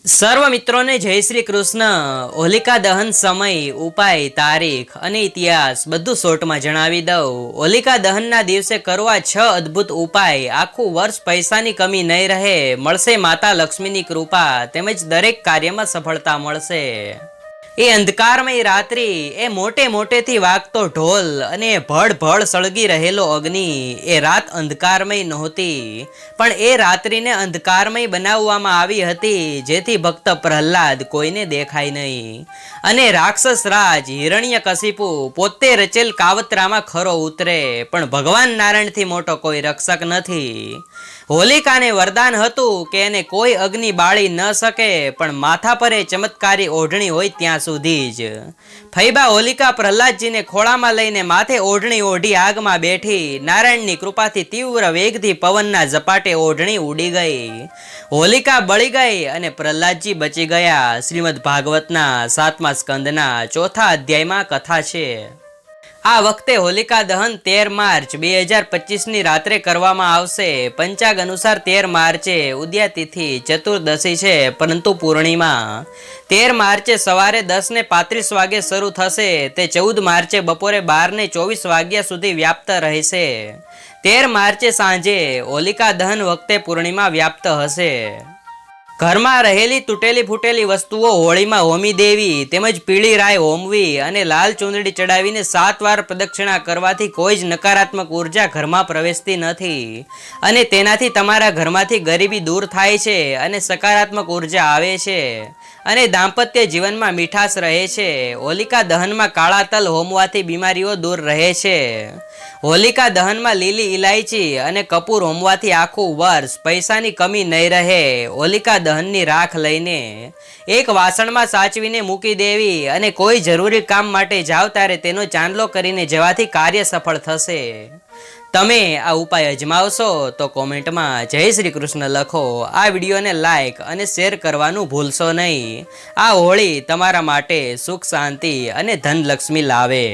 સર્વ મિત્રોને જય શ્રી કૃષ્ણ। હોલિકા દહન સમય, ઉપાય, તારીખ અને ઇતિહાસ બધું શોર્ટમાં જણાવી દઉં। હોલિકા દહનના દિવસે કરવા 6 અદ્ભુત ઉપાય। આખું વર્ષ પૈસાની કમી નહીં રહે, મળશે માતા લક્ષ્મીની કૃપા, તેમજ દરેક કાર્યમાં સફળતા મળશે। એ અંધકારમય રાત્રિ, એ મોટે મોટેથી વાગતો ઢોલ અને ભળ ભળ સળગી રહેલો અગ્નિ, એ રાત અંધકારમય નહોતી, પણ એ રાત્રિને અંધકારમય બનાવવામાં આવી હતી, જેથી ભક્ત પ્રહલાદ કોઈને દેખાય નહીં અને રાક્ષસ રાજ હિરણ્યકશિપુ પોતે રચેલ કાવતરામાં ખરો ઉતરે, પણ ભગવાન નારાયણથી મોટો કોઈ રક્ષક નથી। હોલિકાને વરદાન હતું કે એને કોઈ અગ્નિ બાળી ન શકે, પણ માથા પર એ ચમત્કારી ઓઢણી હોય ત્યાં સુધી જ। ફૈબા હોલિકા પ્રહલાદજીને ખોળામાં લઈને માથે ઓઢણી ઓઢી આગમાં બેઠી। નારાયણની કૃપાથી તીવ્ર વેગથી પવનના ઝપાટે ઓઢણી ઉડી ગઈ, હોલિકા બળી ગઈ અને પ્રહલાદજી બચી ગયા। શ્રીમદ ભાગવતના 7મા સ્કંદના 4થા અધ્યાયમાં કથા છે। આ વખતે હોલિકા દહન 13 માર્ચ 2025ની રાત્રે કરવામાં આવશે। પંચાગ અનુસાર 13 માર્ચે ઉદયા તિથિ ચતુર્દશી છે, પરંતુ પૂર્ણિમા 13 માર્ચે સવારે 10:35 વાગે શરૂ થશે, તે 14 માર્ચે બપોરે 12:24 વાગ્યા સુધી વ્યાપ્ત રહેશે। 13 માર્ચે સાંજે હોલિકા દહન વખતે પૂર્ણિમા વ્યાપ્ત હશે। ઘરમાં રહેલી તૂટેલી ફૂટેલી વસ્તુઓ હોળીમાં હોમી દેવી, તેમજ પીળી રાય હોમવી અને લાલ ચૂંદડી ચડાવીને 7 વાર પ્રદક્ષિણા કરવાથી કોઈ જ નકારાત્મક ઉર્જા ઘરમાં પ્રવેશતી નથી અને તેનાથી તમારા ઘરમાંથી ગરીબી દૂર થાય છે અને સકારાત્મક ઉર્જા આવે છે અને દાંપત્ય જીવનમાં મીઠાશ રહે છે। હોલિકા દહનમાં કાળા તલ હોમવાથી બીમારીઓ દૂર રહે છે। હોલિકા દહનમાં લીલી ઇલાયચી અને કપૂર હોમવાથી આખું વર્ષ પૈસાની કમી નહીં રહે। હોલિકા દહનની રાખ લઈને એક વાસણમાં સાચવીને મૂકી દેવી અને કોઈ જરૂરી કામ માટે જાવ ત્યારે તેનો ચાંદલો કરીને જવાથી કાર્ય સફળ થશે। તમે આ ઉપાય અજમાવશો તો કોમેન્ટમાં જય શ્રી કૃષ્ણ લખો। આ વિડીયોને લાઈક અને શેર કરવાનું ભૂલશો નહીં। આ હોળી તમારા માટે સુખ શાંતિ અને ધનલક્ષ્મી લાવે।